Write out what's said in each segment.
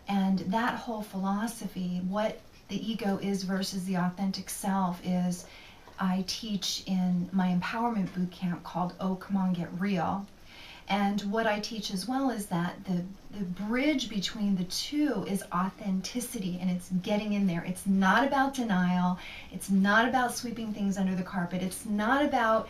And that whole philosophy, what the ego is versus the authentic self, is I teach in my empowerment boot camp called Oh Come On Get Real. And what I teach as well is that the bridge between the two is authenticity, and it's getting in there. It's not about denial. It's not about sweeping things under the carpet. It's not about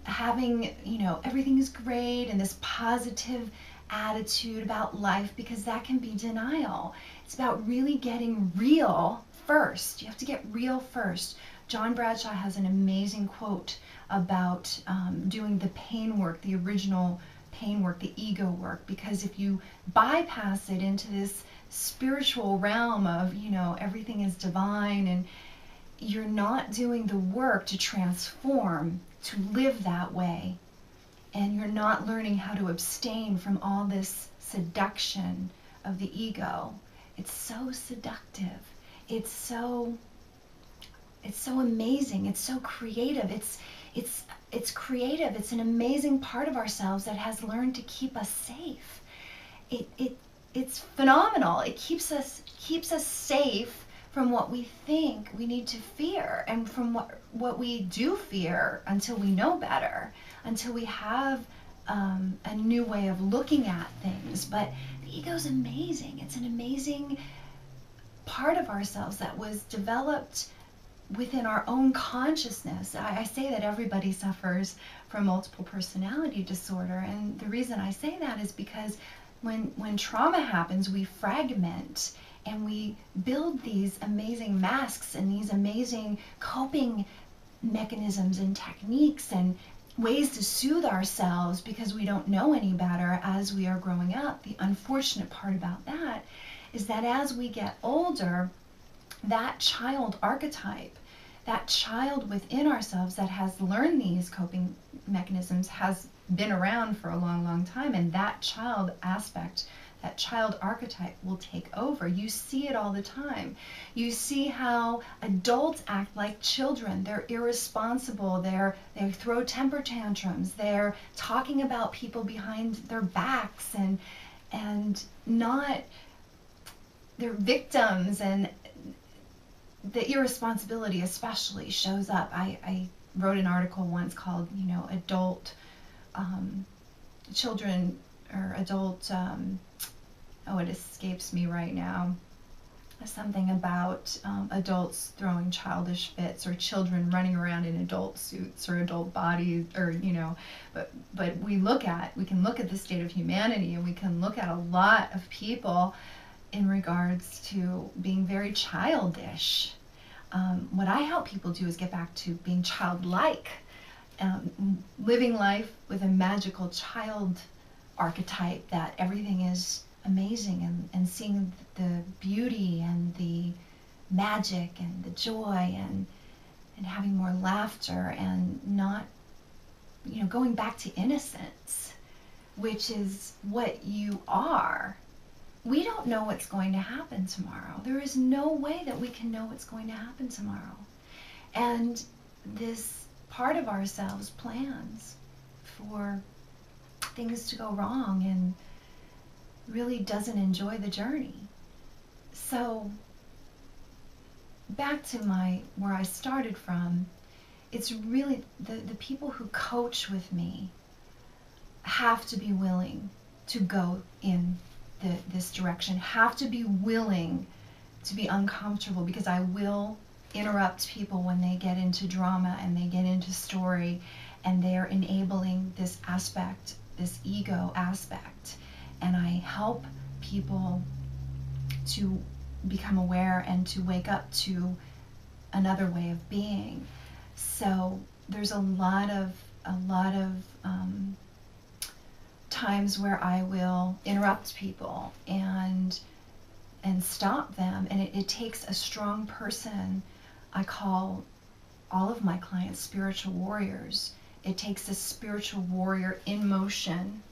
having, everything is great and this positive attitude about life, because that can be denial. It's about really getting real first. You have to get real first. John Bradshaw has an amazing quote about doing the pain work, the original pain work, the ego work, because if you bypass it into this spiritual realm of, everything is divine, and you're not doing the work to transform, to live that way, and you're not learning how to abstain from all this seduction of the ego. It's so seductive. It's so amazing. It's so creative. It's creative. It's an amazing part of ourselves that has learned to keep us safe. It's phenomenal. It keeps us safe from what we think we need to fear, and from what we do fear, until we know better, until we have a new way of looking at things. But the ego's amazing. It's an amazing part of ourselves that was developed within our own consciousness. I say that everybody suffers from multiple personality disorder, and the reason I say that is because when trauma happens, we fragment and we build these amazing masks and these amazing coping mechanisms and techniques and ways to soothe ourselves, because we don't know any better as we are growing up. The unfortunate part about that is that as we get older, that child archetype, that child within ourselves that has learned these coping mechanisms, has been around for a long, long time, and that child aspect, that child archetype will take over. You see it all the time. You see how adults act like children. They're irresponsible. They throw temper tantrums. They're talking about people behind their backs, and not, they're victims, and the irresponsibility especially shows up. I wrote an article once called, adult children, or adult, it escapes me right now, something about adults throwing childish fits, or children running around in adult suits or adult bodies, or but we can look at the state of humanity, and we can look at a lot of people in regards to being very childish. What I help people do is get back to being childlike, living life with a magical child archetype, that everything is amazing, and seeing the beauty and the magic and the joy, and having more laughter, and not, going back to innocence, which is what you are. We don't know what's going to happen tomorrow. There is no way that we can know what's going to happen tomorrow. And this part of ourselves plans for things to go wrong, and really doesn't enjoy the journey. So back to where I started from, it's really the people who coach with me have to be willing to go in this direction, have to be willing to be uncomfortable, because I will interrupt people when they get into drama and they get into story, and they're enabling this aspect, this ego aspect. And I help people to become aware and to wake up to another way of being. So there's a lot of times where I will interrupt people and stop them, and it takes a strong person. I call all of my clients spiritual warriors. It takes a spiritual warrior in motion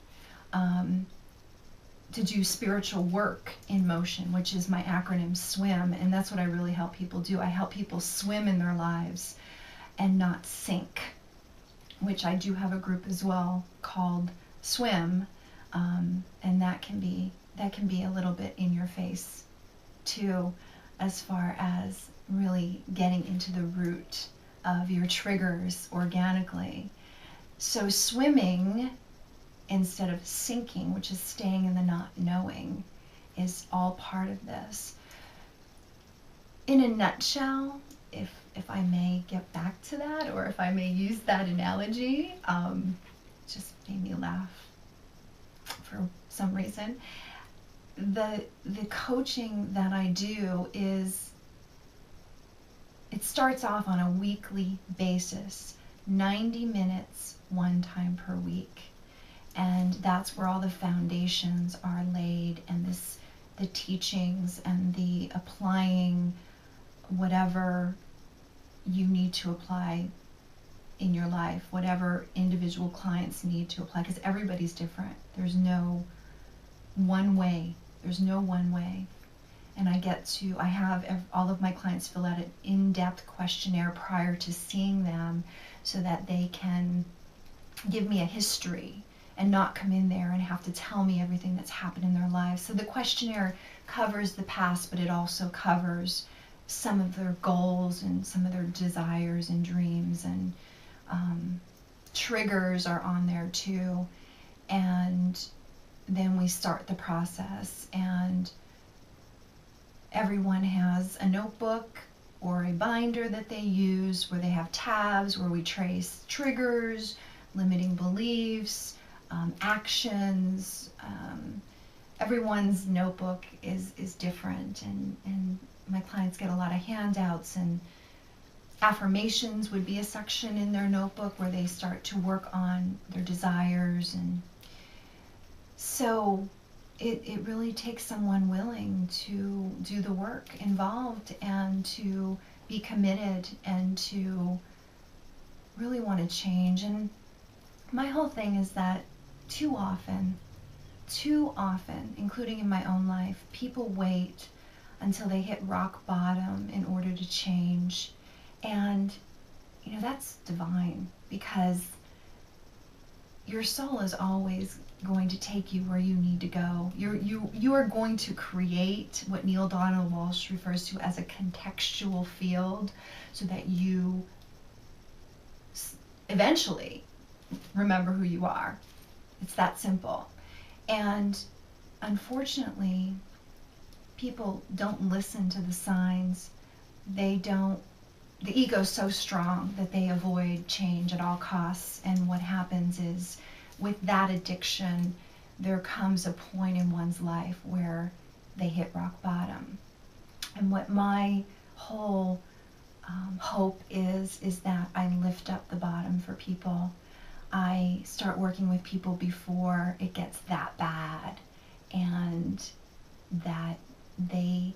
to do spiritual work in motion, which is my acronym SWIM, and that's what I really help people do. I help people swim in their lives and not sink, which I do have a group as well called SWIM, and that can be that can be a little bit in your face too, as far as really getting into the root of your triggers organically. So swimming instead of sinking, which is staying in the not knowing, is all part of this. In a nutshell, if I may get back to that, or if I may use that analogy, just made me laugh for some reason. The coaching that I do is, it starts off on a weekly basis, 90 minutes, one time per week. And that's where all the foundations are laid, and the teachings and the applying whatever you need to apply in your life, whatever individual clients need to apply, because everybody's different. There's no one way. There's no one way. And I have all of my clients fill out an in-depth questionnaire prior to seeing them, so that they can give me a history and not come in there and have to tell me everything that's happened in their lives. So the questionnaire covers the past, but it also covers some of their goals and some of their desires and dreams, and triggers are on there too. And then we start the process, and everyone has a notebook or a binder that they use, where they have tabs where we trace triggers, limiting beliefs, actions. Everyone's notebook is different, and my clients get a lot of handouts, and affirmations would be a section in their notebook where they start to work on their desires. And so it really takes someone willing to do the work involved, and to be committed, and to really want to change. And my whole thing is that too often, including in my own life, people wait until they hit rock bottom in order to change. And that's divine, because your soul is always going to take you where you need to go. You are going to create what Neale Donald Walsch refers to as a contextual field, so that you eventually remember who you are. It's that simple. And unfortunately, people don't listen to the signs. The ego's so strong that they avoid change at all costs. And what happens is, with that addiction, there comes a point in one's life where they hit rock bottom. And what my whole hope is that I lift up the bottom for people. I start working with people before it gets that bad, and that they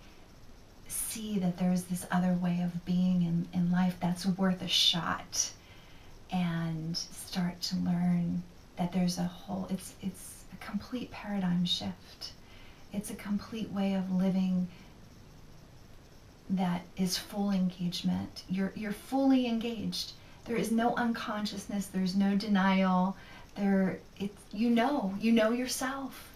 see that there's this other way of being in life that's worth a shot, and start to learn that there's it's a complete paradigm shift. It's a complete way of living that is full engagement. You're fully engaged. There is no unconsciousness. There's no denial. You know yourself.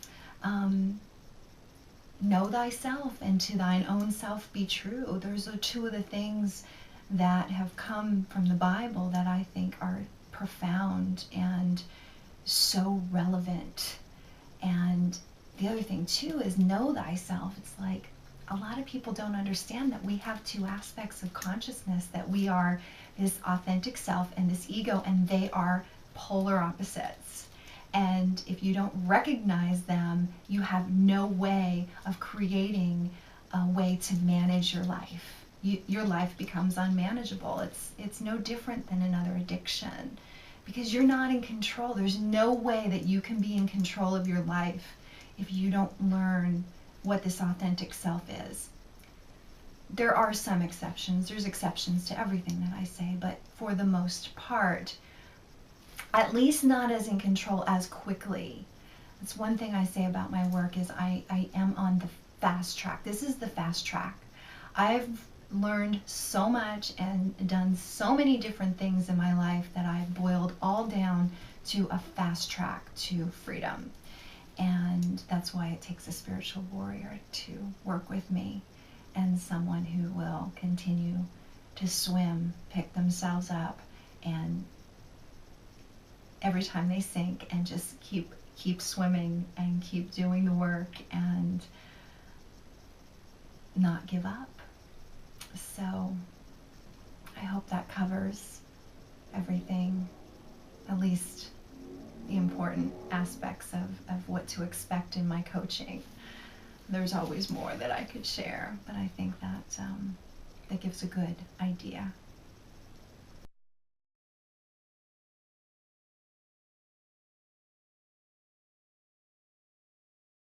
Know thyself, and to thine own self be true. Those are two of the things that have come from the Bible that I think are profound and so relevant. And the other thing too is know thyself. It's like, a lot of people don't understand that we have two aspects of consciousness, that we are this authentic self and this ego, and they are polar opposites. And if you don't recognize them, you have no way of creating a way to manage your life. Your life becomes unmanageable. It's no different than another addiction, because you're not in control. There's no way that you can be in control of your life if you don't learn what this authentic self is. There are some exceptions. There's exceptions to everything that I say, but for the most part, at least not as in control as quickly. That's one thing I say about my work, is I am on the fast track. This is the fast track. I've learned so much and done so many different things in my life that I've boiled all down to a fast track to freedom. And that's why it takes a spiritual warrior to work with me, and someone who will continue to swim, pick themselves up, and every time they sink, and just keep swimming and keep doing the work and not give up. So I hope that covers everything, at least the important aspects of what to expect in my coaching. There's always more that I could share, but I think that that gives a good idea